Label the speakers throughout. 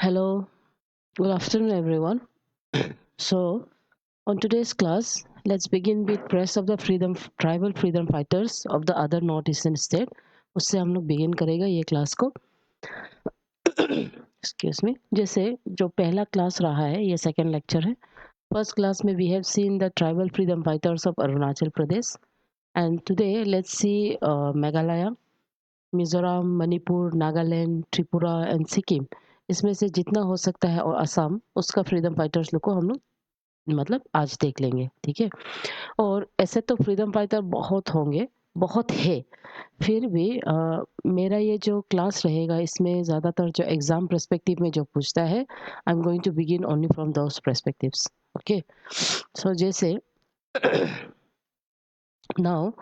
Speaker 1: Hello, good afternoon, everyone. So, on today's class, let's begin with press of the freedom tribal freedom fighters of the other northeastern state. उससे हम लोग begin करेगा ये class को. Excuse me. जैसे जो पहला क्लास रहा है ये सेकंड लेक्चर है. फर्स्ट क्लास में we have seen the tribal freedom fighters of Arunachal Pradesh and today let's see Meghalaya, Mizoram, Manipur, Nagaland, Tripura and Sikkim. इसमें से जितना हो सकता है और असम उसका फ्रीडम फाइटर्स लोग को हम लोग मतलब आज देख लेंगे. ठीक है. और ऐसे तो फ्रीडम फाइटर बहुत होंगे, बहुत है. फिर भी मेरा ये जो क्लास रहेगा इसमें ज़्यादातर जो एग्जाम पर्सपेक्टिव में जो पूछता है I am going to begin only from those perspectives. Okay. So जैसे now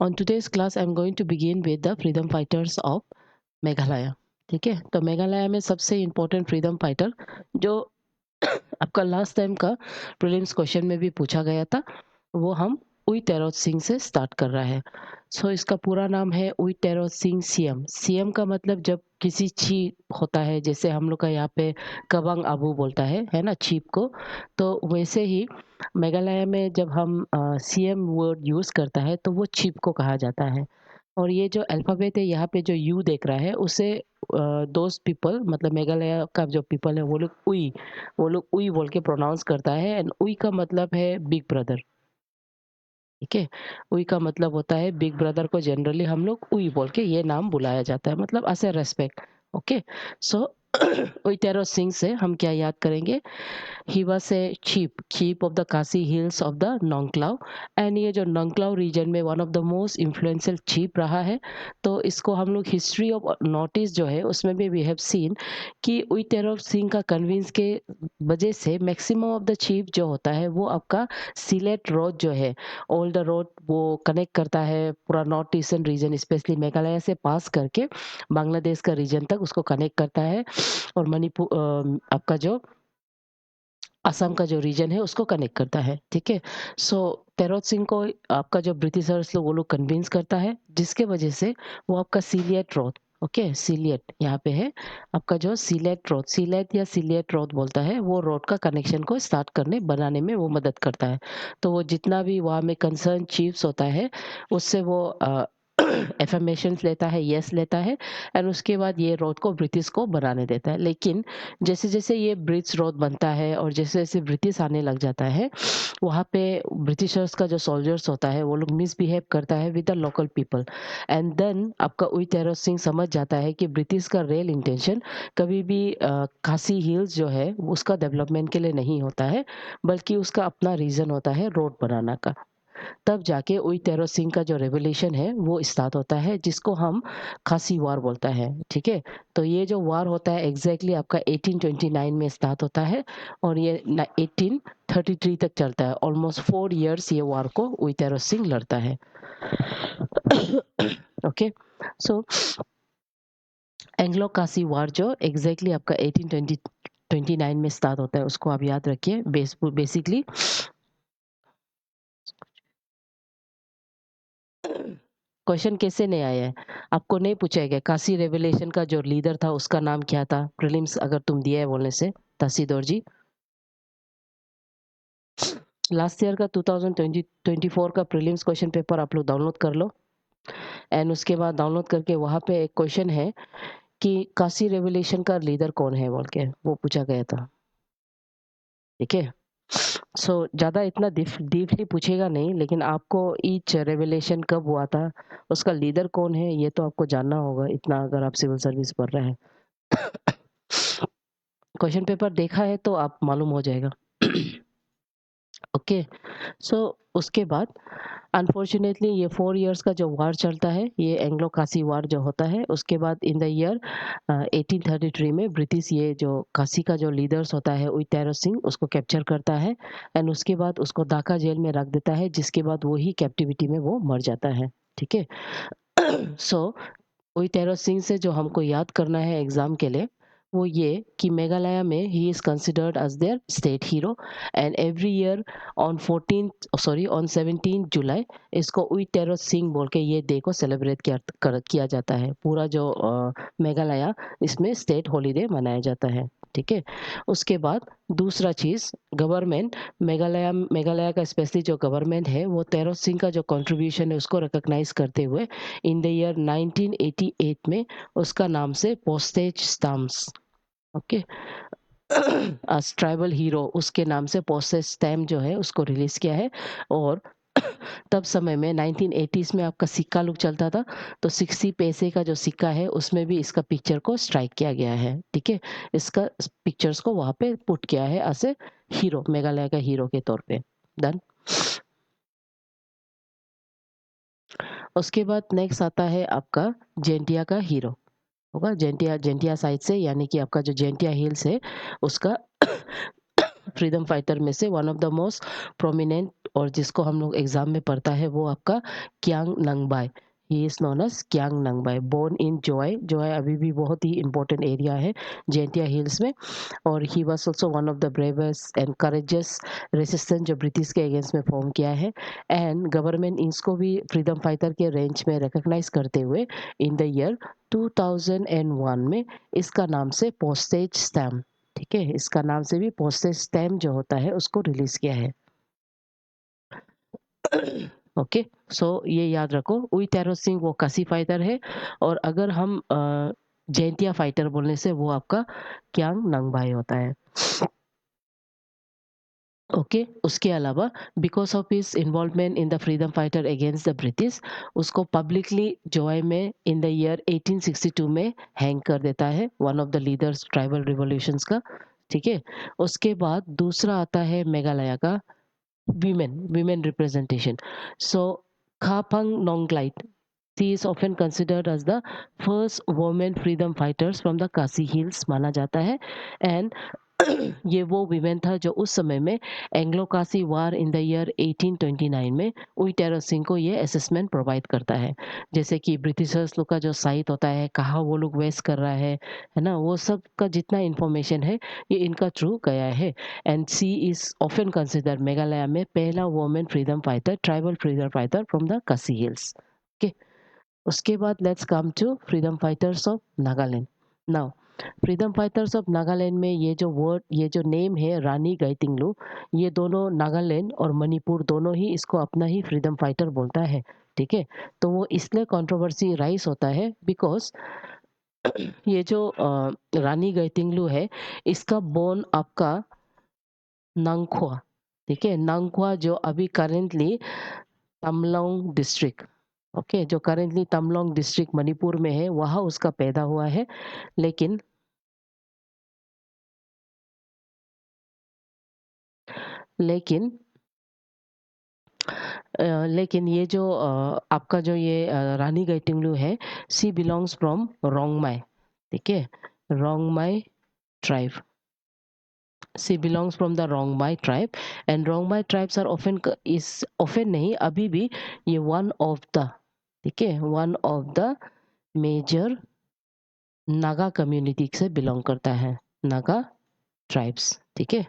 Speaker 1: on today's class I am going to begin with the freedom fighters of Meghalaya. ठीक है. तो मेघालय में सबसे इम्पोर्टेंट फ्रीडम फाइटर जो आपका लास्ट टाइम का प्रीलिम्स क्वेश्चन में भी पूछा गया था, वो हम उई टेरोत सिंह से स्टार्ट कर रहा है. सो इसका पूरा नाम है उई टेरोत सिंह सीएम. सीएम का मतलब जब किसी चीफ होता है, जैसे हम लोग का यहाँ पे कबंग आबू बोलता है ना चीफ को. तो वैसे ही मेघालय में जब हम सीएम वर्ड यूज करता है तो वो चीफ को कहा जाता है. और ये जो अल्फाबेट है यहाँ पे जो यू देख रहा है उसे दोस्त पीपल मतलब मेघालय का जो पीपल है वो लोग उई बोल के प्रोनाउंस करता है. एंड उई का मतलब है बिग ब्रदर. ठीक है. उई का मतलब होता है बिग ब्रदर को जनरली हम लोग उई बोल के ये नाम बुलाया जाता है, मतलब ऐसे रेस्पेक्ट. ओके. सो उई टेरो सिंह से हम क्या याद करेंगे. ही was a chief of the Khasi Hills of the Nongklao. And ये जो नोंगक्लाओ रीजन में one of the most influential chief रहा है. तो इसको हम लोग हिस्ट्री ऑफ नॉर्थ ईस्ट जो है उसमें भी वी हैव सीन कि उइटेरो सिंह का कन्विंस के वजह से मैक्सिमम ऑफ द चीफ जो होता है वो आपका सिलेट रोड जो है, ऑल द रोड वो कनेक्ट करता है पूरा north eastern region specially Meghalaya से पास करके बांग्लादेश का रीजन तक उसको कनेक्ट करता है. और मणिपुर आपका जो असम का जो रीजन है उसको कनेक्ट करता है. ठीक है. सो टेरोत सिंह को आपका जो ब्रिटिशर्स लोग वो लोग कन्विंस करता है, जिसके वजह से वो आपका सीलियट रोड. ओके. सीलियट यहाँ पे है आपका जो सीलेट रोड, सीलेट या सीलियट रोड बोलता है, वो रोड का कनेक्शन को स्टार्ट करने बनाने में वो मदद करता है. तो वो जितना भी वहाँ में कंसर्न चीफ्स होता है उससे वो एफर्मेशन लेता है, यस लेता है. एंड उसके बाद ये रोड को ब्रिटिश को बनाने देता है. लेकिन जैसे जैसे ये ब्रिज रोड बनता है और जैसे जैसे ब्रिटिश आने लग जाता है, वहाँ पे ब्रिटिशर्स का जो सोल्जर्स होता है वो लोग मिसबिहेव करता है with the local people. And then आपका उई टेरो सिंह समझ जाता है कि ब्रिटिश का रियल इंटेंशन कभी भी खासी हिल्स जो है उसका डेवलपमेंट के लिए नहीं होता है, बल्कि उसका अपना रीजन होता है रोड बनाना का. तब जाके उई टेरो सिंह का जो रेवोल्यूशन है वो स्टार्ट होता है, जिसको हम खासी वार बोलता है. ठीक है. तो ये जो वार होता है एग्जैक्टली आपका 1829 में स्टार्ट होता है और ये 1833 तक चलता है. ऑलमोस्ट 4 इयर्स ये वार को उई टेरो सिंह लड़ता है. ओके. सो एंग्लो कासी वार जो एग्जैक्टली आपका 1829 में स्टार्ट होता है उसको आप याद रखिए. बेसिकली क्वेश्चन कैसे नहीं आया है, आपको नहीं पूछा गया काशी रेवलेशन का जो लीडर था उसका नाम क्या था प्रीलिम्स अगर तुम दिया है बोलने से. तसीदौर जी, लास्ट ईयर का 2024 का प्रीलिम्स क्वेश्चन पेपर आप लोग डाउनलोड कर लो. एंड उसके बाद डाउनलोड करके वहाँ पे एक क्वेश्चन है कि काशी रेवलेशन का लीडर कौन है बोल के वो पूछा गया था. ठीक है. सो ज्यादा इतना डीपली पूछेगा नहीं, लेकिन आपको ईच रेवलेशन कब हुआ था, उसका लीडर कौन है, ये तो आपको जानना होगा इतना अगर आप सिविल सर्विस पढ़ रहे हैं. क्वेश्चन पेपर देखा है तो आप मालूम हो जाएगा. ओके. सो उसके बाद अनफॉर्चुनेटली ये 4 इयर्स का जो वार चलता है ये एंग्लो कासी वार जो होता है, उसके बाद इन द ईयर 1833 में ब्रिटिश ये जो काशी का जो लीडर्स होता है उई टेरो सिंह उसको कैप्चर करता है. एंड उसके बाद उसको ढाका जेल में रख देता है, जिसके बाद वो ही कैप्टिविटी में वो मर जाता है. ठीक है. सो उई टेरो सिंह से जो हमको याद करना है एग्जाम के लिए वो ये कि मेघालय में ही is considered as their state hero and every year on 17 July इसको उई टेरो सिंह बोल के ये डे को सेलिब्रेट किया जाता है। पूरा जो मेघालय इसमें स्टेट हॉलीडे मनाया जाता है। ठीक है, उसके बाद दूसरा चीज गवर्नमेंट मेघालय का स्पेशली जो गवर्नमेंट है वो टेरो सिंह का जो कंट्रीब्यूशन है उसको रिकॉग्नाइज करते हुए इन द ईयर 1988 में उसका नाम से पोस्टेज स्टैम्प्स, ओके, आज ट्राइबल हीरो उसके नाम से पोस्टेज स्टैम्प जो है उसको रिलीज किया है। और तब समय में 1980s में आपका सिक्का लुक चलता था, तो 60 पैसे का जो सिक्का है उसमें भी इसका पिक्चर को स्ट्राइक किया गया है। ठीक है, इसका पिक्चर्स को वहां पे पुट किया है एज ए हीरो, मेघालय का हीरो के तौर पे। डन। उसके बाद नेक्स्ट आता है आपका जेंटिया का हीरो होगा, जेंटिया जेंटिया साइड से, यानी कि आपका जो जेंटिया हिल्स है उसका फ्रीडम फाइटर में से one of the most prominent और जिसको हम लोग एग्जाम में पढ़ता है वो आपका Kiang Nangbah. He is known as Kiang Nangbah, born in Jowai. Jowai अभी भी बहुत ही इंपॉर्टेंट एरिया है जेंटिया हिल्स में। और ही was also one of the bravest and courageous resistance जो ब्रिटिश के अगेंस्ट में फॉर्म किया है। एंड गवर्नमेंट इसको भी फ्रीडम फाइटर के रेंज में रिकॉग्नाइज करते हुए इन द ईयर 2001 में इसका नाम से पोस्टेज स्टैम्प, ठीक है, इसका नाम से भी पोस्टेज स्टैम्प जो होता है उसको रिलीज किया है। ओके, सो ये याद रखो, उई टेरो सिंह वो कासी फाइटर है, और अगर हम जैंतिया फाइटर बोलने से वो आपका क्यांग नंगबाई होता है। ओके, उसके अलावा because of his involvement in the freedom fighter against the British, उसको पब्लिकली जोय में इन द ईयर 1862 में हैंग कर देता है, one of the leaders tribal revolutions का। ठीक है, उसके बाद दूसरा आता है मेघालय का women representation. So Khapang Nonglait, she is often considered as the first woman freedom fighters from the Khasi Hills माना जाता है। एंड ये वो विमेन था जो उस समय में एंग्लो कासी वार इन द ईयर 1829 में उई टेरो सिंह को ये असेसमेंट प्रोवाइड करता है, जैसे कि ब्रिटिशर्स लोग का जो साइट होता है, कहाँ वो लोग वेस्ट कर रहा है ना, वो सब का जितना इंफॉर्मेशन है ये इनका थ्रू गया है। And she is often considered Meghalaya में पहला women freedom fighter, tribal freedom fighter from the Khasi hills. Okay, उसके बाद let's come to freedom fighters of Nagaland. Now freedom fighters of Nagaland में ये जो वर्ड, ये जो नेम है रानी गाइतिंगलू, ये दोनों नागालैंड और मणिपुर दोनों ही इसको अपना ही फ्रीडम फाइटर बोलता है। ठीक है, तो वो इसलिए कंट्रोवर्सी राइज होता है बिकॉज ये जो रानी गाइतिंगलू है इसका बोर्न आपका नांगख्वा, ठीक है, नांगख्वा जो अभी करेंटली तमलोंग डिस्ट्रिक्ट, ओके, जो करेंटली तमलोंग डिस्ट्रिक्ट मणिपुर में है वहाँ उसका पैदा हुआ है। लेकिन लेकिन लेकिन ये जो आपका जो ये रानी गाइटिंगलू है, सी बिलोंग्स फ्रॉम रोंगमाई, ठीक है, रोंगमाई tribe. She belongs from the Rongmai tribe and Rongmai tribes are is often नहीं अभी भी ये one of the, ठीक है, one of the major Naga community से बिलोंग करता है, नागा ट्राइब्स। ठीक है,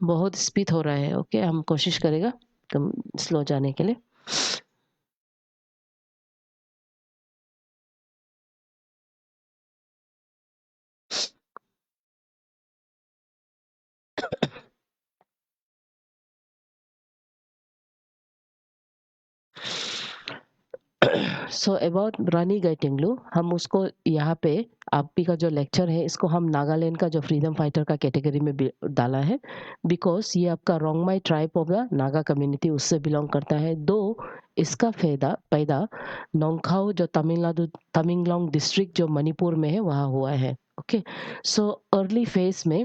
Speaker 1: बहुत स्पीड हो रहा है, ओके, हम कोशिश करेगा कम स्लो जाने के लिए। सो अबाउट रानी गाइटेंगलू, हम उसको यहाँ पे आपी का जो लेक्चर है इसको हम नागालैंड का जो फ्रीडम फाइटर का कैटेगरी में डाला है बिकॉज ये आपका Rongmei tribe of the Naga community उससे बिलोंग करता है। दो इसका पैदा पैदा नोंगखाओ जो तमिलनाडु तमिंगलोंग डिस्ट्रिक्ट जो मणिपुर में है वहाँ हुआ है। ओके, सो अर्ली फेज में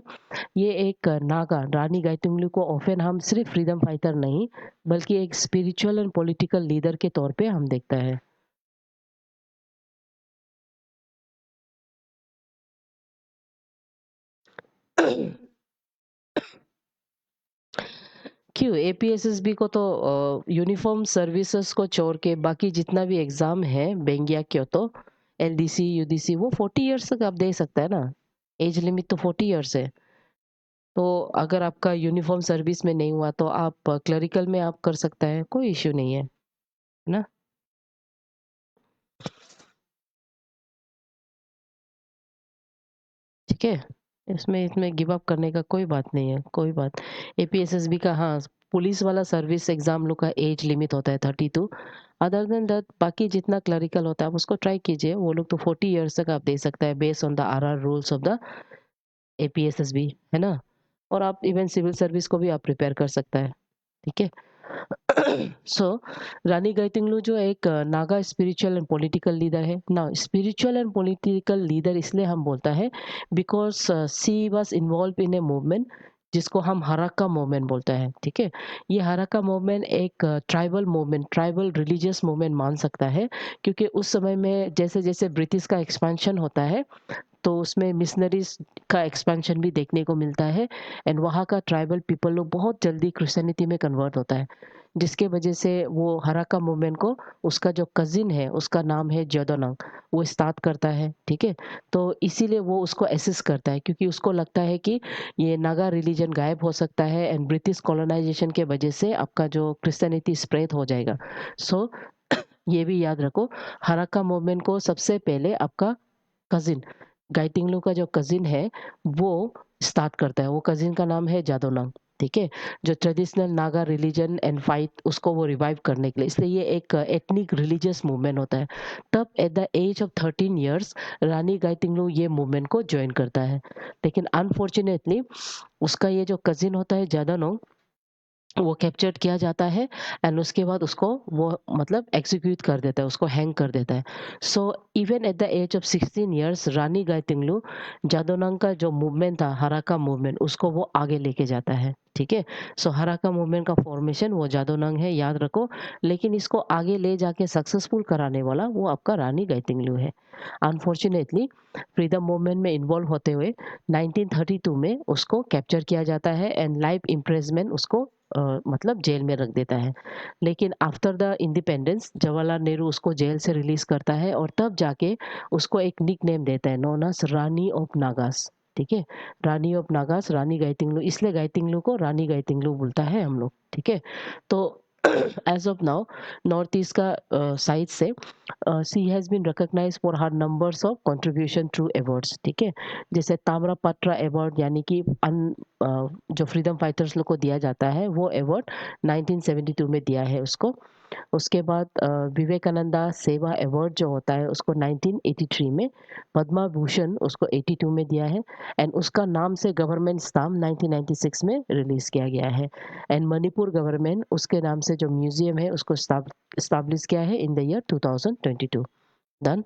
Speaker 1: ये एक नागा रानी गाइतुंगलू को ऑफन हम सिर्फ फ्रीडम फाइटर नहीं बल्कि एक स्पिरिचुअल एंड पॉलिटिकल लीडर के तौर पे हम देखता है। क्यों एपीएसएसबी को तो यूनिफॉर्म सर्विसेज को छोड़ के बाकी जितना भी एग्जाम है बेंगिया क्यों तो एलडीसी यूडीसी वो 40 इयर्स तक आप दे सकता है ना, एज लिमिट तो 40 इयर्स है। तो अगर आपका यूनिफॉर्म सर्विस में नहीं हुआ तो आप क्लरिकल में आप कर सकता है, कोई इश्यू नहीं है ना। ठीक है, इसमें इसमें गिव अप करने का कोई बात नहीं है, कोई बात। एपीएसएसबी का, हाँ, पुलिस वाला सर्विस एग्जाम लोग का एज लिमिट होता है 32। अदर देन दैट बाकी जितना क्लरिकल होता है आप उसको ट्राई कीजिए, वो लोग तो 40 इयर्स तक आप दे सकता है based on the RR rules of the APSSB, है ना। और आप इवन सिविल सर्विस को भी आप प्रिपेयर कर सकता है। ठीक है। सो रानी गाइतिंगलू जो एक Naga spiritual and political leader है ना। स्पिरिचुअल एंड पॉलिटिकल लीडर इसलिए हम बोलता है because she was involve in a movement जिसको हम हराका मूवमेंट बोलते हैं। ठीक है, ये हराका मूवमेंट एक tribal movement, tribal religious movement मान सकता है, क्योंकि उस समय में जैसे जैसे ब्रिटिश का एक्सपेंशन होता है तो उसमें मिशनरीज का एक्सपेंशन भी देखने को मिलता है। एंड वहाँ का ट्राइबल पीपल लोग बहुत जल्दी क्रिश्चियनिटी में कन्वर्ट होता है, जिसके वजह से वो हराका मूवमेंट को उसका जो कजिन है उसका नाम है जोदोनंग, वो स्टार्ट करता है। ठीक है, तो इसीलिए वो उसको एसेस करता है क्योंकि उसको लगता है कि ये नागा रिलीजन गायब हो सकता है एंड ब्रिटिश कॉलोनाइजेशन के वजह से आपका जो क्रिश्चियनिटी स्प्रेड हो जाएगा। सो ये भी याद रखो, हराका मूवमेंट को सबसे पहले आपका कजिन, गाइटिंगलू का जो कजिन है वो स्टार्ट करता है। वो कजिन का नाम है जादोनंग। ठीक है, जो traditional Naga religion and fight उसको वो रिवाइव करने के लिए, इसलिए ये एक एथनिक रिलीजियस मूवमेंट होता है। तब at the age of 13 years Rani Gaidinliu ये मूवमेंट को ज्वाइन करता है। लेकिन अनफॉर्चुनेटली उसका ये जो कजिन होता है जादोनंग, वो कैप्चर्ड किया जाता है एंड उसके बाद उसको वो मतलब एग्जीक्यूट कर देता है, उसको हैंग कर देता है। So even at the age of 16 years Rani Gaidinliu Jadonang का जो मूवमेंट था हराका मूवमेंट उसको वो आगे लेके जाता है। ठीक है, सो हराका मूवमेंट का फॉर्मेशन वो जादोनंग है, याद रखो। लेकिन इसको आगे ले जाके सक्सेसफुल कराने वाला वो आपका रानी गाइतिंगलू है। अनफॉर्चुनेटली फ्रीडम मूवमेंट में इन्वॉल्व होते हुए 1932 में उसको कैप्चर किया जाता है एंड लाइफ इम्प्रेजमेंट उसको मतलब जेल में रख देता है। लेकिन after the independence Jawaharlal Nehru उसको जेल से रिलीज करता है और तब जाके उसको एक निक नेम देता है, known as Rani of Nagas. ठीक है, रानी ऑफ नागास, रानी गाइतिंगलू, इसलिए गाइतिंगलू को रानी गाइतिंगलू बोलता है हम लोग। ठीक है, तो as of now north east का साइड से she has been recognised for her numbers of contribution through awards. ठीक है, जैसे ताम्रपत्र अवार्ड यानी कि जो फ्रीडम फाइटर्स लोग को दिया जाता है वो अवार्ड 1972 में दिया है उसको। उसके बाद विवेकानंदा सेवा अवार्ड जो होता है उसको 1983 में, पद्मा भूषण उसको 82 में दिया है एंड उसका नाम से गवर्नमेंट स्टाम्प 1996 में रिलीज किया गया है। एंड मणिपुर गवर्नमेंट उसके नाम से जो म्यूजियम है उसको स्टैब्लिश किया है इन द ईयर 2022। डन।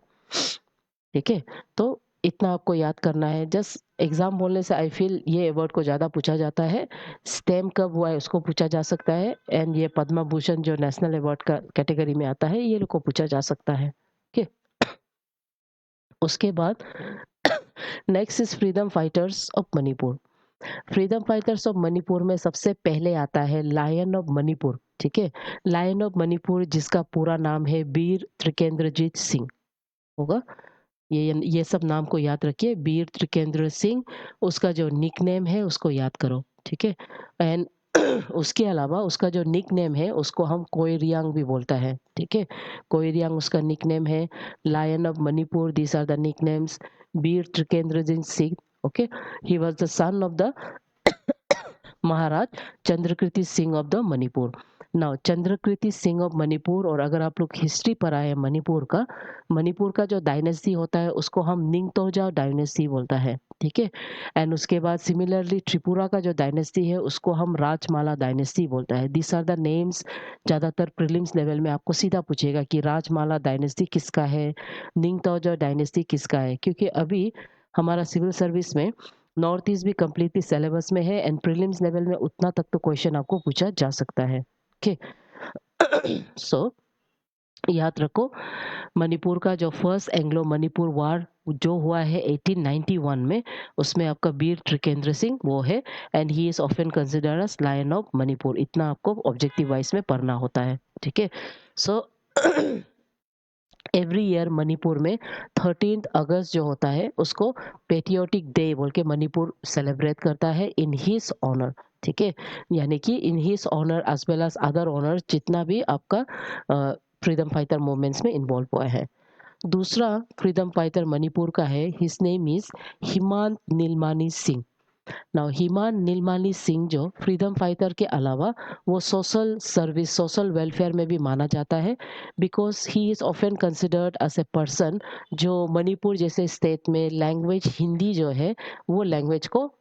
Speaker 1: ठीक है, तो इतना आपको याद करना है। जस्ट एग्जाम बोलने से आई फील ये अवार्ड को ज़्यादा पूछा जाता है। स्टेम कब हुआ है उसको पूछा जा सकता है एंड ये पद्मा भूषण जो नेशनल अवार्ड का कैटेगरी में आता है ये लोग को पूछा जा सकता है। ओके, उसके बाद next is freedom fighters of Manipur. Freedom fighters of Manipur में सबसे पहले आता है लायन ऑफ मणिपुर। ठीक है, लायन ऑफ मणिपुर जिसका पूरा नाम है वीर त्रिकेंद्रजीत सिंह होगा। ये सब नाम को याद रखिए, वीर त्रिकेंद्र सिंह, उसका जो निक नेम है उसको याद करो। ठीक है, एंड उसके अलावा उसका जो निक नेम है उसको हम कोयरियांग भी बोलता है। ठीक है, कोयरियांग उसका निक नेम है। Lion of Manipur, these are the nicknames. Veer Trikendra Singh, okay, he was the son of the Maharaj Chandrakirti Singh of the Manipur. Now Chandrakirti Singh of Manipur, और अगर आप लोग हिस्ट्री पढ़ा है मणिपुर का जो डायनेस्टी होता है उसको हम निंगतोजा डायनेस्टी बोलता है। ठीक है, एंड उसके बाद सिमिलरली त्रिपुरा का जो डायनेस्टी है उसको हम राजमाला डायनेस्टी बोलता है। This are the names. ज्यादातर प्रीलिम्स लेवल में आपको सीधा पूछेगा कि राजमाला डायनेस्टी किसका है, निंगतोजा डायनेस्टी किसका है, क्योंकि अभी हमारा सिविल सर्विस में नॉर्थ ईस्ट भी कम्प्लीटली सिलेबस में है एंड प्रीलिम्स लेवल में उतना तक तो क्वेश्चन आपको पूछा जा सकता है। ओके, सो याद रखो, मणिपुर का जो फर्स्ट एंग्लो मणिपुर वार जो हुआ है 1891 में, उसमें आपका वीर त्रिकेंद्र सिंह वो है and he is often considered as lion of Manipur. इतना आपको ऑब्जेक्टिव वाइज में पढ़ना होता है। ठीक है, सो एवरी ईयर मणिपुर में 13 अगस्त जो होता है उसको पेट्रियोटिक डे बोल के मणिपुर सेलिब्रेट करता है इन हिज ऑनर। ठीक है, यानी कि in his honour as well as other honour जितना भी आपका फ्रीडम फाइटर मूवमेंट्स में इन्वॉल्व हुआ है। दूसरा फ्रीडम फाइटर मणिपुर का है, his name is Hemam Nilamani Singh. Now Hemam Nilamani Singh जो फ्रीडम फाइटर के अलावा वो सोशल सर्विस सोशल वेलफेयर में भी माना जाता है, because he is often considered as a person जो मणिपुर जैसे स्टेट में लैंग्वेज हिंदी जो है वो लैंग्वेज को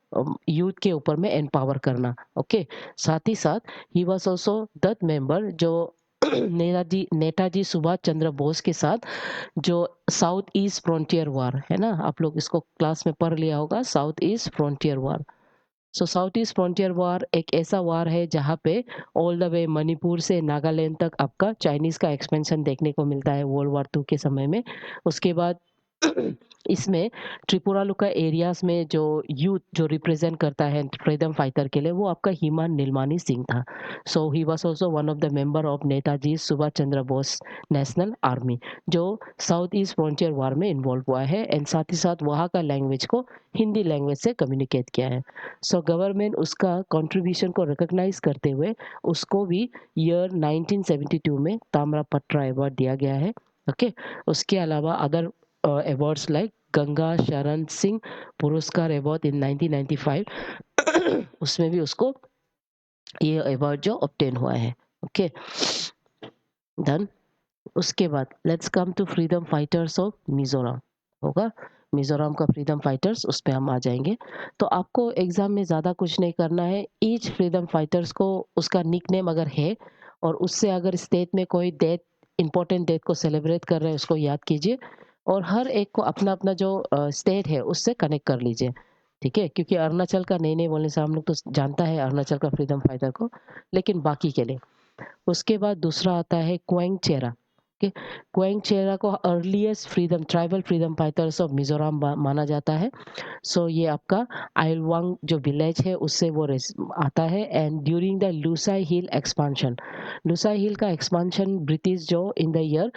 Speaker 1: यूथ के ऊपर में एम्पावर करना। ओके, साथ ही साथ ही वॉज ऑल्सो दैट मेंबर जो नेताजी सुभाष चंद्र बोस के साथ जो साउथ ईस्ट फ्रंटियर वार है ना, आप लोग इसको क्लास में पढ़ लिया होगा, साउथ ईस्ट फ्रंटियर वार। सो साउथ ईस्ट फ्रंटियर वार एक ऐसा वार है जहाँ पे ऑल द वे मणिपुर से नागालैंड तक आपका चाइनीज का एक्सपेंशन देखने को मिलता है वर्ल्ड वॉर 2 के समय में। उसके बाद इसमें त्रिपुरालुका एरियाज में जो यूथ जो रिप्रेजेंट करता है फ्रीडम फाइटर के लिए वो आपका हिमान नीलमानी सिंह था। So he was also one of the member of Netaji Subhash Chandra Bose national army जो साउथ ईस्ट फ्रंटियर वार में इन्वॉल्व हुआ है एंड साथ ही साथ वहाँ का लैंग्वेज को हिंदी लैंग्वेज से कम्युनिकेट किया है। सो गवर्नमेंट उसका कंट्रीब्यूशन को रिकॉग्नाइज करते हुए उसको भी ईयर 1972 में ताम्रपत्र अवार्ड दिया गया है। ओके, उसके अलावा other awards like Ganga Sharan Singh पुरस्कार अवार्ड इन 1995 उसमें भी उसको ये अवार्ड जो ऑब्टेन हुआ है। Okay, done. उसके बाद let's come to freedom fighters of Mizoram. होगा मिजोरम का फ्रीडम फाइटर्स, उस पे हम आ जाएंगे। तो आपको एग्जाम में ज़्यादा कुछ नहीं करना है, ईच फ्रीडम फाइटर्स को उसका निक नेम अगर है और उससे अगर स्टेट में कोई डेट इंपॉर्टेंट डेट को सेलिब्रेट कर रहे हैं उसको याद कीजिए और हर एक को अपना अपना जो स्टेट है उससे कनेक्ट कर लीजिए। ठीक है, क्योंकि अरुणाचल का नहीं नहीं बोलने से हम लोग तो जानता है अरुणाचल का फ्रीडम फाइटर को, लेकिन बाकी के लिए। उसके बाद दूसरा आता है क्वेंग चेरा। ओके, क्वेंग चेरा को earliest freedom tribal freedom fighters of Mizoram माना जाता है। सो ये आपका आइलवांग जो विलेज है उससे वो आता है and during the Lushai hill expansion, Lushai hill का एक्सपांशन ब्रिटिश जो इन द ईयर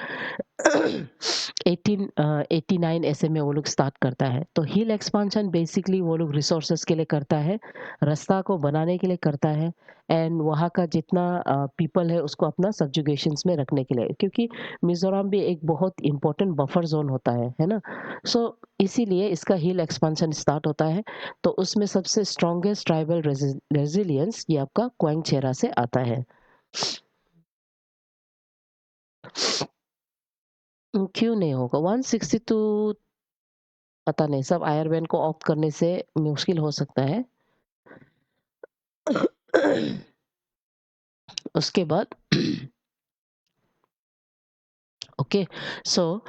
Speaker 1: 1889 ऐसे में वो लोग स्टार्ट करता है। तो हिल एक्सपांशन बेसिकली वो लोग रिसोर्सेज के लिए करता है, रास्ता को बनाने के लिए करता है एंड वहाँ का जितना पीपल है उसको अपना सब्जुगेशंस में रखने के लिए, क्योंकि मिजोरम भी एक बहुत इंपॉर्टेंट बफर जोन होता है ना। सो इसीलिए इसका हिल एक्सपांशन स्टार्ट होता है। तो उसमें सबसे स्ट्रॉन्गेस्ट ट्राइबल रेजिलियंस ये आपका क्वेंग चेरा से आता है। क्यों नहीं होगा 162, पता नहीं, सब आयरबैंड को ऑप्ट करने से मुश्किल हो सकता है। उसके बाद okay, so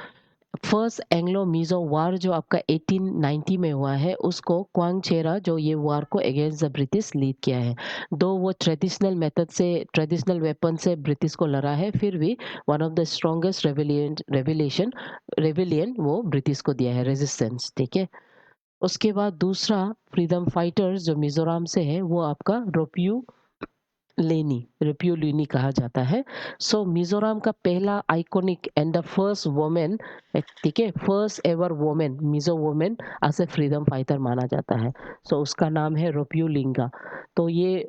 Speaker 1: first Anglo Mizo war जो आपका 1890 में हुआ है उसको क्वांग चेरा जो ये वार को अगेंस्ट द ब्रिटिश लीड किया है। दो वो ट्रेडिशनल मेथड से ट्रेडिशनल वेपन से ब्रिटिश को लड़ा है, फिर भी one of the strongest rebellion वो ब्रिटिश को दिया है रेजिस्टेंस। ठीक है, उसके बाद दूसरा फ्रीडम फाइटर्स जो मिजोरम से है वो आपका रेप्यूलिनी कहा जाता है। सो मिजोरम का पहला iconic and the first women, ठीक है, first ever women Mizo women as a freedom fighter माना जाता है। सो उसका नाम है रोप्यूलिंगा। तो ये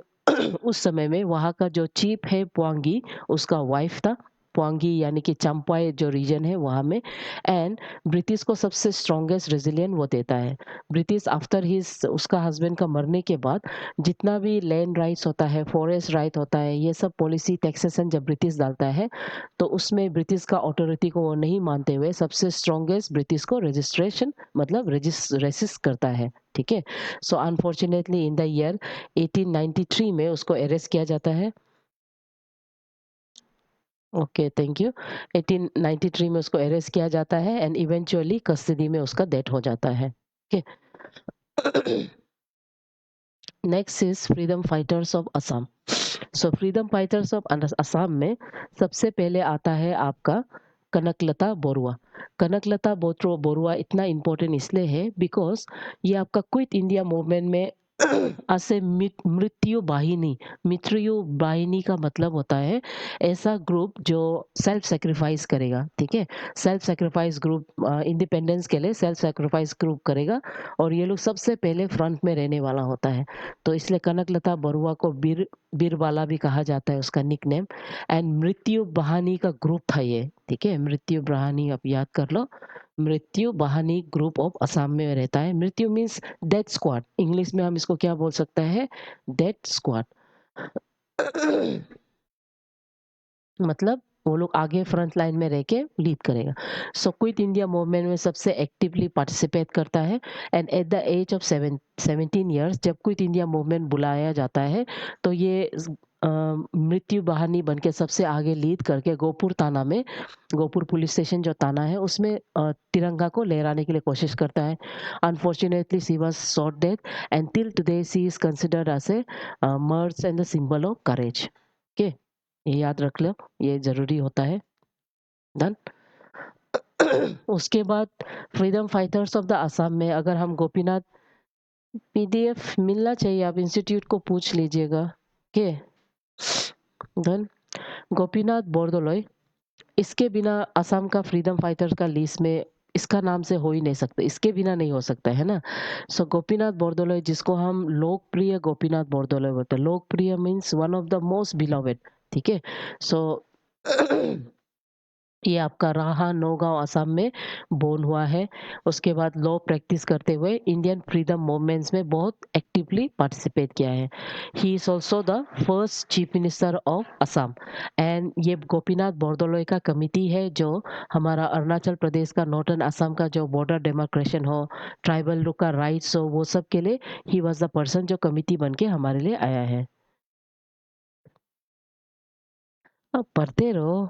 Speaker 1: उस समय में वहाँ का जो चीफ है पुआंगी उसका वाइफ था, पुआंगी यानी कि चंपाई जो रीजन है वहाँ में। एंड ब्रिटिश को सबसे स्ट्रॉन्गेस्ट रेजिलियन वो देता है। ब्रिटिश आफ्टर हिज उसका हस्बैंड का मरने के बाद जितना भी लैंड राइट्स होता है फॉरेस्ट राइट होता है ये सब पॉलिसी टैक्सेशन जब ब्रिटिश डालता है तो उसमें ब्रिटिश का अथॉरिटी को वो नहीं मानते हुए सबसे स्ट्रॉन्गेस्ट ब्रिटिश को रजिस्ट्रेशन मतलब रेसिस्ट करता है। ठीक है, so unfortunately in the year 1893 में उसको अरेस्ट किया जाता है। Okay, thank you. 1893 में उसको अरेस्ट किया जाता है एंड इवेंचुअली कस्टडी में उसका डेथ हो जाता है। Okay, next is freedom fighters of Assam. So freedom fighters of Assam में सबसे पहले आता है आपका कनकलता बोरुआ। कनकलता बोरुआ इतना इम्पोर्टेंट इसलिए है बिकॉज ये आपका क्विट इंडिया मूवमेंट में असे मृत्यु वाहिनी। मृत्यु वाहिनी का मतलब होता है ऐसा ग्रुप जो सेल्फ सैक्रिफाइस करेगा, ठीक है? सेल्फ सैक्रिफाइस ग्रुप इंडिपेंडेंस के लिए सेल्फ सैक्रिफाइस ग्रुप करेगा और ये लोग सबसे पहले फ्रंट में रहने वाला होता है। तो इसलिए कनकलता बरुआ को बीरबाला भी कहा जाता है, उसका निकनेम। एंड मृत्यु वाहिनी का ग्रुप था ये, ठीक है? मृत्यु वाहिनी आप याद कर लो। मृत्यु वाहिनी ग्रुप ऑफ असम में रहता है। मृत्यु मीन्स डेथ स्क्वाड, इंग्लिश में हम इसको क्या बोल सकते हैं? Death squad. मतलब वो लोग आगे फ्रंट लाइन में रह के लीड करेगा। सो क्विट इंडिया मूवमेंट में सबसे एक्टिवली पार्टिसिपेट करता है। And at the age of 17 years जब क्विट इंडिया मूवमेंट बुलाया जाता है तो ये मृत्यु वाहिनी बन के सबसे आगे लीड करके गोपुर पुलिस स्टेशन जो ताना है उसमें तिरंगा को लहराने के लिए कोशिश करता है। Unfortunately she was shot death and till today she is considered as a martyr and the symbol of courage. Okay, ये याद रख लो, ये जरूरी होता है। डन। उसके बाद freedom fighters of the Assam में अगर हम गोपीनाथ, पीडीएफ मिलना चाहिए, आप इंस्टीट्यूट को पूछ लीजिएगा। Okay, done. गोपीनाथ बोरदोलोई, इसके बिना असम का फ्रीडम फाइटर का लिस्ट में इसका नाम से हो ही नहीं सकता, इसके बिना नहीं हो सकता है ना। सो गोपीनाथ बोरदोलोई जिसको हम लोकप्रिय गोपीनाथ बोरदोलोई बोलते हैं, Lokpriya means one of the most beloved, ठीक है? सो ये आपका राहा नौगांव असम में बोर्न हुआ है। उसके बाद लॉ प्रैक्टिस करते हुए इंडियन फ्रीडम मूवमेंट्स में बहुत एक्टिवली पार्टिसिपेट किया है। He is also the first chief minister of Assam. And ये गोपीनाथ बोरदोलोई का कमिटी है जो हमारा अरुणाचल प्रदेश का नॉर्थन असम का जो बॉर्डर डेमोक्रेशन हो, ट्राइबल लोग का राइट्स हो, वो सब के लिए ही वॉज द पर्सन जो कमिटी बन के हमारे लिए आया है। अब पढ़ते रहो।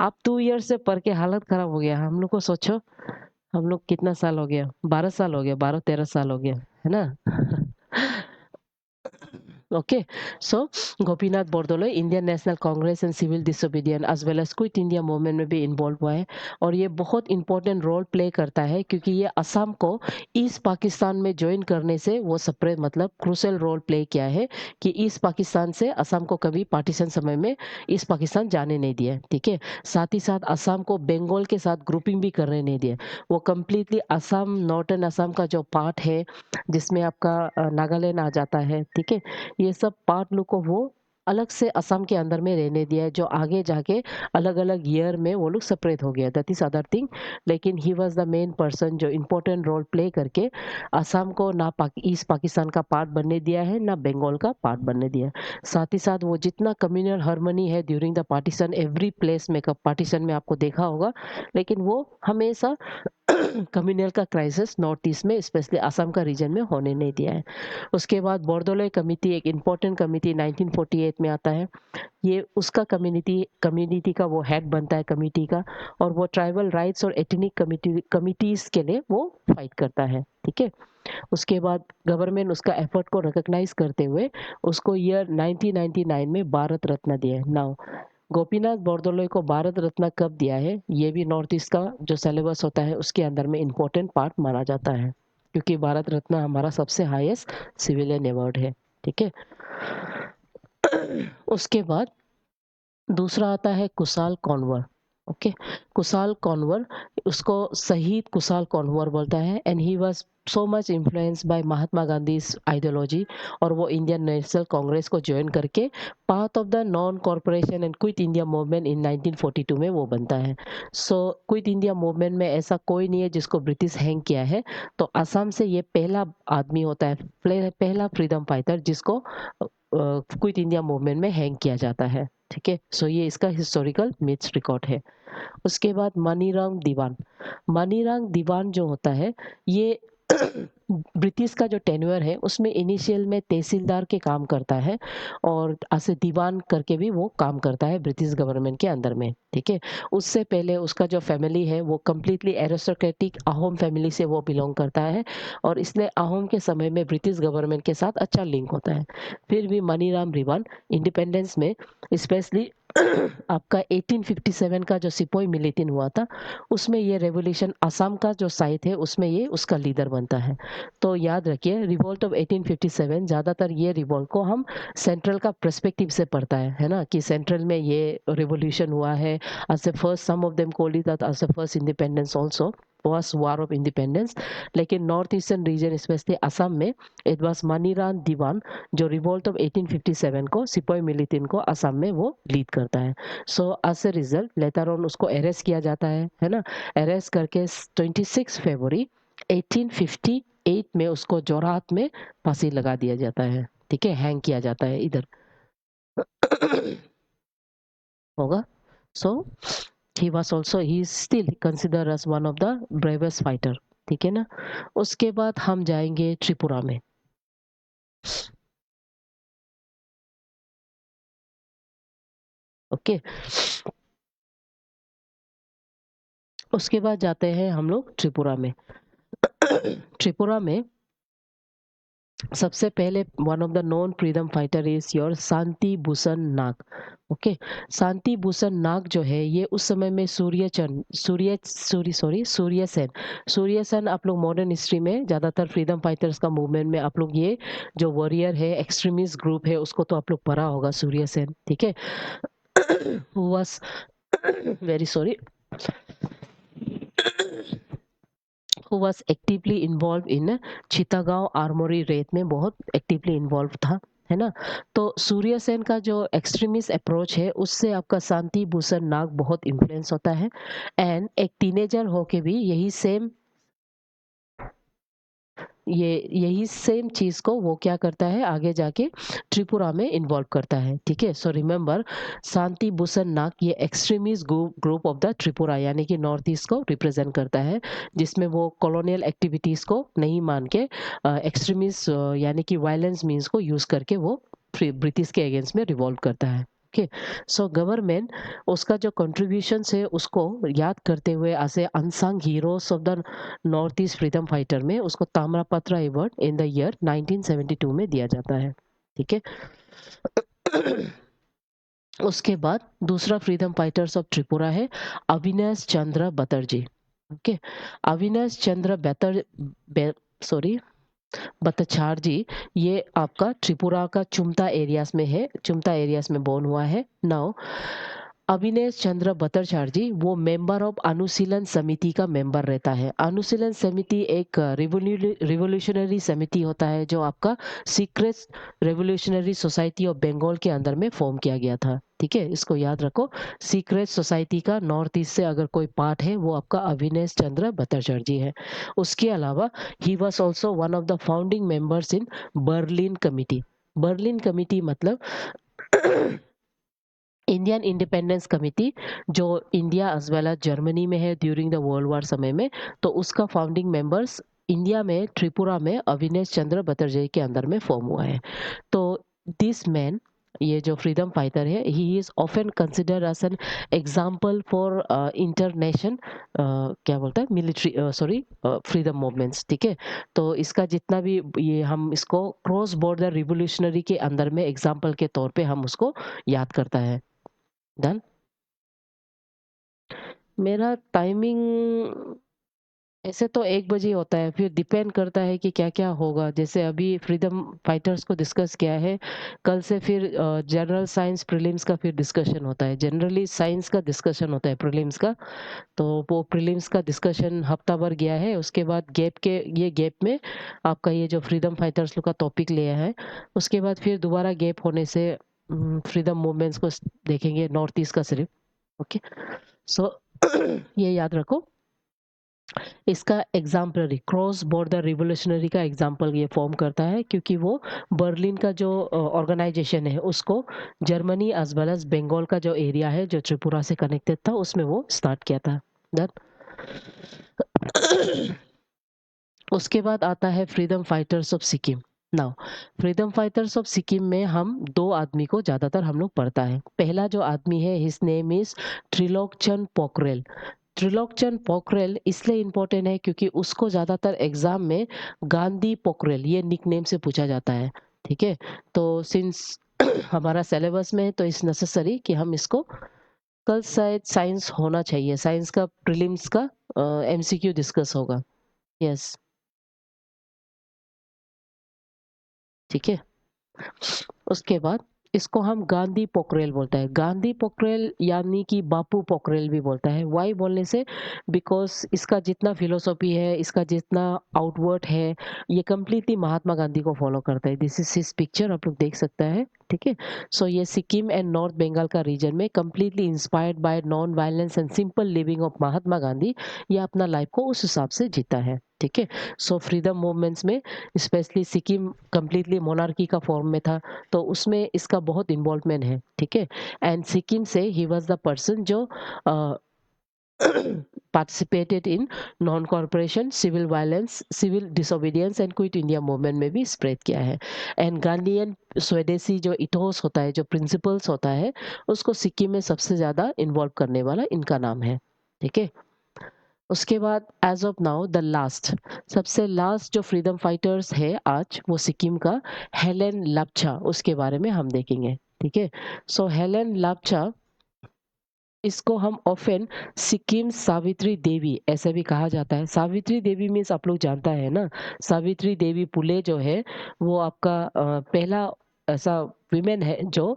Speaker 1: आप 2 ईयर से पढ़ के हालत खराब हो गया। हम लोग को सोचो, हम लोग कितना साल हो गया, 12 साल हो गया, 12-13 साल हो गया, है ना? Okay, so Gopinath Bordoloi Indian National Congress and civil disobedient as well as quit India movement में भी इन्वॉल्व हुआ है। और ये बहुत इंपॉर्टेंट रोल प्ले करता है क्योंकि ये असम को ईस्ट पाकिस्तान में ज्वाइन करने से वो सेपरेट, मतलब क्रूशियल रोल प्ले किया है कि ईस्ट पाकिस्तान से असम को कभी पार्टीशन समय में ईस्ट पाकिस्तान जाने नहीं दिया, ठीक है? साथ ही साथ असम को बंगाल के साथ ग्रुपिंग भी करने नहीं दिया। वो कम्प्लीटली असम, नॉर्थन असम का जो पार्ट है जिसमें आपका नागालैंड आ जाता है, ठीक है? ये सब पार्ट लोग को वो अलग से असम के अंदर में रहने दिया है, जो आगे जाके अलग अलग ईयर में वो लोग सेपरेट हो गया, दैट इज अदर थिंग। लेकिन he was the main person जो इम्पोर्टेंट रोल प्ले करके असम को ना ईस्ट पाकिस्तान का पार्ट बनने दिया है, ना बंगाल का पार्ट बनने दिया है। साथ ही साथ वो जितना कम्युनल हार्मनी है during the partition, every place में पार्टीशन में आपको देखा होगा, लेकिन वो हमेशा कम्युनल का क्राइसिस नॉर्थ ईस्ट में स्पेशली असम का रीजन में होने नहीं दिया है। उसके बाद बोरदोलोई कमिटी एक इम्पोर्टेंट कमिटी 1948 में आता है। ये उसका कम्युनिटी कम्युनिटी का वो हेड बनता है कमिटी का, और वो ट्राइबल राइट्स और एथनिक कमिटीज के लिए वो फाइट करता है, ठीक है? उसके बाद गवर्नमेंट उसका एफर्ट को रिकॉग्नाइज करते हुए उसको ईयर 1999 में भारत रत्न दिया है। नाउ गोपीनाथ बोरदोलोई को भारत रत्न कब दिया है, ये भी नॉर्थ ईस्ट का जो सिलेबस होता है उसके अंदर में इम्पोर्टेंट पार्ट माना जाता है, क्योंकि भारत रत्न हमारा सबसे हाईएस्ट सिविलियन अवार्ड है, ठीक है? उसके बाद दूसरा आता है कुशाल कॉन्वर। ओके, कुशाल कॉन्वर, उसको शहीद कुशाल कॉन्वर बोलता है। And he was so much influence by Mahatma Gandhi ideology, और वो इंडियन नेशनल कांग्रेस को ज्वाइन करके part of the non corporation and quit India movement in 1942 में वो बनता है। सो क्विट इंडिया मूवमेंट में ऐसा कोई नहीं है जिसको ब्रिटिश हैंग किया है। तो असम से ये पहला आदमी होता है, पहला फ्रीडम फाइटर जिसको क्विट इंडिया मूवमेंट में हैंग किया जाता है, ठीक है? सो ये इसका हिस्टोरिकल मिथ्स रिकॉर्ड है। उसके बाद मनीराम दीवान। मनीराम दीवान जो होता है ये ब्रिटिश का जो टेन्योर है उसमें इनिशियल में तहसीलदार के काम करता है, और ऐसे दीवान करके भी वो काम करता है ब्रिटिश गवर्नमेंट के अंदर में, ठीक है? उससे पहले उसका जो फैमिली है वो कम्प्लीटली एरिस्टोक्रेटिक अहोम फैमिली से वो बिलोंग करता है, और इसलिए अहोम के समय में ब्रिटिश गवर्नमेंट के साथ अच्छा लिंक होता है। फिर भी मनीराम दीवान इंडिपेंडेंस में स्पेशली आपका 1857 का जो सिपोई मिलिटिन हुआ था, उसमें ये रेवोल्यूशन असम का जो साइट है उसमें ये उसका लीडर बनता है। तो याद रखिए रिवोल्ट ऑफ 1857 ज़्यादातर ये रिवोल्ट को हम सेंट्रल का पर्सपेक्टिव से पढ़ता है ना? कि सेंट्रल में ये रिवोल्यूशन हुआ है। As the first some of them called it as the first independence also, first war of independence. लेकिन north eastern region specially Assam में इट वाज मनीराम दीवान जो रिवोल्ट ऑफ 1857 को सिपोई मिलिटिन को असम में वो लीड करता है। So as a result later on उसको अरेस्ट किया जाता है ना? अरेस्ट करके 26 फरवरी 1858 में उसको जोरहाट में फांसी लगा दिया जाता है। ठीक है, हैंग किया जाता है इधर। होगा। सो he was also he is still considered as one of the bravest fighter। ठीक है ना? उसके बाद हम जाएंगे त्रिपुरा में। ओके, उसके बाद जाते हैं हम लोग त्रिपुरा में। त्रिपुरा में सबसे पहले one of the known freedom fighter is your Shanti Bhushan Nag. Okay, Shanti Bhushan Nag जो है ये उस समय में सूर्य सेन आप लोग मॉडर्न हिस्ट्री में ज्यादातर फ्रीडम फाइटर्स का मूवमेंट में आप लोग ये जो वॉरियर है एक्सट्रीमिस्ट ग्रुप है उसको तो आप लोग पढ़ा होगा सूर्य सेन। ठीक है, who was very sorry who was actively involved in Chittagong armoury raid में बहुत एक्टिवली इन्वॉल्व था, है ना? तो सूर्य सेन का जो एक्सट्रीमिस्ट अप्रोच है उससे आपका शांति भूषण नाग बहुत इन्फ्लुएंस होता है। एंड एक टीनेजर होके भी यही सेम चीज को वो क्या करता है आगे जाके त्रिपुरा में इन्वॉल्व करता है। ठीक है, सो रिमेम्बर शांति भूषण नाग ये extremist group of the Tripura यानी कि नॉर्थ ईस्ट को रिप्रेजेंट करता है, जिसमें वो कॉलोनियल एक्टिविटीज को नहीं मान के एक्सट्रीमिस्ट यानी कि वायलेंस मीन्स को यूज करके वो ब्रिटिश के अगेंस्ट में रिवॉल्व करता है। ओके, सो गवर्नमेंट उसका जो कंट्रीब्यूशन है उसको याद करते हुए ऐसे unsung heroes of the north east freedom fighter में उसको ताम्रपत्र अवार्ड इन द ईयर 1972 में दिया जाता है। ठीक है, उसके बाद दूसरा फ्रीडम फाइटर्स ऑफ त्रिपुरा है अविनाश चंद्र बटर्जी। ओके, अविनाश चंद्र सॉरी बतछाड़ जी, ये आपका त्रिपुरा का चुमता एरियाज में है, चुमता एरियाज में बोर्न हुआ है। नाउ अविनेश चंद्र बतरचार जी वो मेंबर ऑफ अनुशीलन समिति का मेंबर रहता है। अनुशीलन समिति एक रिवोल्यूशनरी समिति होता है जो आपका secret revolutionary society of Bengal के अंदर में फॉर्म किया गया था। ठीक है, इसको याद रखो, सीक्रेट सोसाइटी का नॉर्थ ईस्ट से अगर कोई पार्ट है वो आपका अविनेश चंद्र बतरचार जी है। उसके अलावा he was also one of the founding members in Berlin committee. Berlin committee मतलब इंडियन इंडिपेंडेंस कमिटी जो India as well as Germany में है ड्यूरिंग द वर्ल्ड वार समय में, तो उसका फाउंडिंग मेंबर्स इंडिया में त्रिपुरा में अविनेश चंद्र बटर्जई के अंदर में फॉर्म हुआ है। तो दिस मैन ये जो फ्रीडम फाइटर है he is often consider as an example for international क्या बोलता है मिलिट्री सॉरी फ्रीडम मूवमेंट्स। ठीक है, तो इसका जितना भी ये हम इसको क्रॉस बॉर्डर रिवोल्यूशनरी के अंदर में एग्जाम्पल के तौर पे हम उसको याद करता है। डन। मेरा टाइमिंग ऐसे तो 1 बजे होता है, फिर डिपेंड करता है कि क्या क्या होगा। जैसे अभी फ्रीडम फाइटर्स को डिस्कस किया है, कल से फिर जनरल साइंस प्रीलिम्स का फिर डिस्कशन होता है। जनरली साइंस का डिस्कशन होता है प्रीलिम्स का, तो वो प्रीलिम्स का डिस्कशन हफ्ता भर गया है। उसके बाद गैप में आपका ये जो फ्रीडम फाइटर्स लोग का टॉपिक लिया है, उसके बाद फिर दोबारा गैप होने से फ्रीडम मूवमेंट्स को देखेंगे नॉर्थ ईस्ट का सिर्फ। ओके, सो ये याद रखो, इसका एग्जाम्पलरी क्रॉस बॉर्डर रिवोल्यूशनरी का एग्जाम्पल ये फॉर्म करता है क्योंकि वो बर्लिन का जो ऑर्गेनाइजेशन है उसको Germany as well as Bengal का जो एरिया है जो त्रिपुरा से कनेक्टेड था उसमें वो स्टार्ट किया था। उसके बाद आता है freedom fighters of Sikkim. Now freedom fighters of Sikkim में हम दो आदमी को ज्यादातर हम लोग पढ़ता है। पहला जो आदमी है his name is Trilokchand Pokhrel. Trilokchand Pokhrel इसलिए इम्पोर्टेंट है क्योंकि उसको ज्यादातर एग्जाम में गांधी पोखरेल ये निकनेम से पूछा जाता है। ठीक है, तो सिंस हमारा सिलेबस में है, तो इट्स नेसेसरी कि हम इसको कल शायद साइंस होना चाहिए, साइंस का प्रीलिम्स का एमसीक्यू डिस्कस होगा। यस, ठीक है। उसके बाद इसको हम गांधी पोखरेल बोलता है। गांधी पोखरेल यानी कि बापू पोखरेल भी बोलता है। वाई बोलने से, बिकॉज इसका जितना फिलोसॉफी है, इसका जितना आउटवर्ड है, ये कंप्लीटली महात्मा गांधी को फॉलो करता है। दिस इज हिज पिक्चर, आप लोग देख सकता है, ठीक है। सो ये सिक्किम एंड नॉर्थ बंगाल का रीजन में completely inspired by non violence and simple living of Mahatma Gandhi, ये अपना लाइफ को उस हिसाब से जीता है, ठीक है। सो फ्रीडम मूवमेंट्स में स्पेशली सिक्किम कंप्लीटली मोनार्की का फॉर्म में था, तो उसमें इसका बहुत इन्वॉल्वमेंट है, ठीक है। एंड सिक्किम से ही वाज द पर्सन जो participated in non corporation, civil violence, civil disobedience and quit India movement में भी स्प्रेड किया है। एंड गांधीयन स्वदेशी जो इथोस होता है, जो प्रिंसिपल्स होता है, उसको सिक्किम में सबसे ज्यादा इन्वॉल्व करने वाला इनका नाम है, ठीक है। उसके बाद as of now the last, सबसे लास्ट जो फ्रीडम फाइटर्स है आज, वो सिक्किम का हेलेन लाप्चा, उसके बारे में हम देखेंगे, ठीक है। सो हेलेन लाप्चा, इसको हम ऑफन सिक्किम सावित्री देवी ऐसे भी कहा जाता है। सावित्री देवी मीन्स आप लोग जानता है ना, सावित्री देवी पुले जो है, वो आपका पहला ऐसा विमेन है जो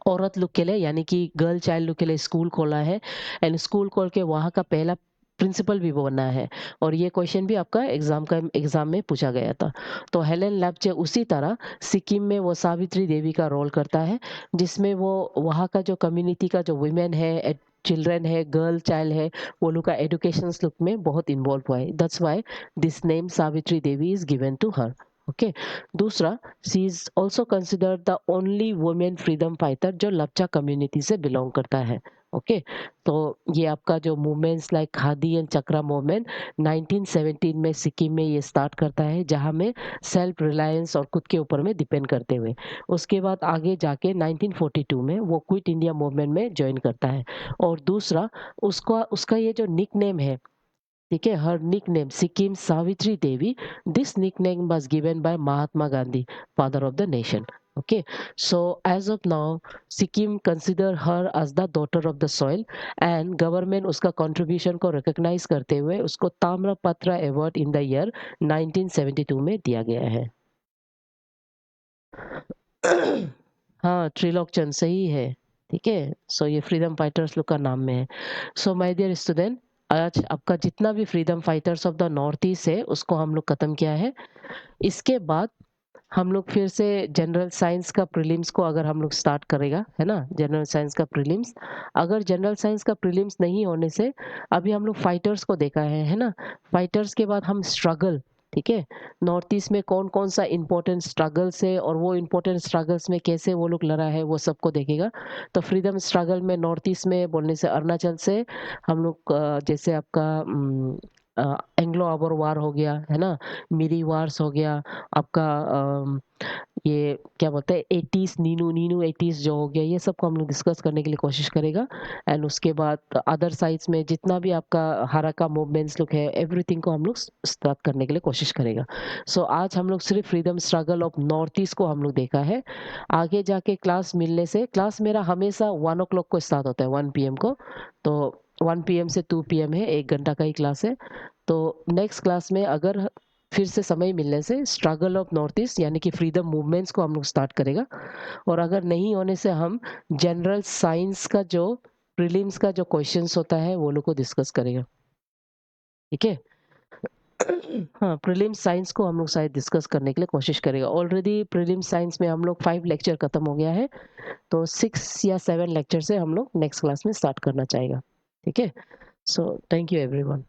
Speaker 1: औरत लोग के लिए, यानी कि गर्ल चाइल्ड लोग के लिए स्कूल खोला है। एंड स्कूल खोल के वहाँ का पहला प्रिंसिपल भी वो बना है। और ये क्वेश्चन भी आपका एग्जाम में पूछा गया था। तो हेलेन लैप्चे उसी तरह सिक्किम में वो सावित्री देवी का रोल करता है, जिसमें वो वहाँ का जो कम्युनिटी का जो वुमेन है, चिल्ड्रन है, गर्ल चाइल्ड है, वो लोग का एजुकेशन लुक में बहुत इन्वॉल्व हुआ है। That's why this name Savitri Devi is given to her, okay. दूसरा, she is also considered the only women freedom fighter जो लप्चा कम्युनिटी से बिलोंग करता है, ओके। तो ये आपका जो movements like khadi and chakra movement 1917 में सिक्किम में ये स्टार्ट करता है, जहाँ में सेल्फ रिलायंस और खुद के ऊपर में डिपेंड करते हुए, उसके बाद आगे जाके 1942 में वो क्विट इंडिया मूवमेंट में ज्वाइन करता है। और दूसरा, उसका उसका ये जो निक नेम है, ठीक है, हर nickname Sikkim Savitri Devi. This nickname was given by Mahatma Gandhi, father of the nation. Okay, so as of now, Sikkim consider her as the daughter of the soil, and government उसका contribution को recognize करते हुए उसको ताम्रपत्र award in the year 1972 में दिया गया है। हाँ, त्रिलोकचंद सही है, ठीक है। सो ये फ्रीडम फाइटर्स लोग का नाम में है। सो माय डियर स्टूडेंट, आज आपका जितना भी freedom fighters of the north east है, उसको हम लोग खत्म किया है। इसके बाद हम लोग फिर से जनरल साइंस का प्रीलिम्स को अगर हम लोग स्टार्ट करेगा, है ना, जनरल साइंस का प्रीलिम्स। अगर जनरल साइंस का प्रीलिम्स नहीं होने से, अभी हम लोग फाइटर्स को देखा है ना। फाइटर्स के बाद हम स्ट्रगल, ठीक है, नॉर्थ ईस्ट में कौन कौन सा इंपॉर्टेंट स्ट्रगल्स है और वो इंपॉर्टेंट स्ट्रगल्स में कैसे वो लोग लड़ा है, वो सबको देखेगा। तो फ्रीडम स्ट्रगल में नॉर्थ ईस्ट में बोलने से अरुणाचल से हम लोग जैसे आपका एंग्लो अबर वार हो गया, है ना, मिरी वार्स हो गया, आपका ये क्या बोलते हैं 80s, नीनू नीनू 80s जो हो गया, ये सब को हम लोग डिस्कस करने के लिए कोशिश करेगा। एंड उसके बाद अदर साइड्स में जितना भी आपका हराका मूवमेंट्स लोग है, एवरीथिंग को हम लोग स्टार्ट करने के लिए कोशिश करेगा। सो आज हम लोग सिर्फ freedom struggle of north east को हम लोग देखा है। आगे जाके क्लास मिलने से, क्लास मेरा हमेशा 1 o'clock को स्टार्ट होता है, 1 PM को। तो 1 PM से 2 PM है, 1 घंटा का ही क्लास है। तो नेक्स्ट क्लास में अगर फिर से समय मिलने से स्ट्रगल ऑफ नॉर्थ ईस्ट यानी कि फ्रीडम मूवमेंट्स को हम लोग स्टार्ट करेगा। और अगर नहीं होने से हम जनरल साइंस का जो प्रीलिम्स का जो क्वेश्चंस होता है वो लोग को डिस्कस करेगा, ठीक है। हाँ, प्रीलिम्स साइंस को हम लोग शायद डिस्कस करने के लिए कोशिश करेगा। ऑलरेडी प्रीलिम्स साइंस में हम लोग 5 लेक्चर खत्म हो गया है, तो 6 या 7 लेक्चर से हम लोग नेक्स्ट क्लास में स्टार्ट करना चाहेगा, ठीक है। So thank you everyone.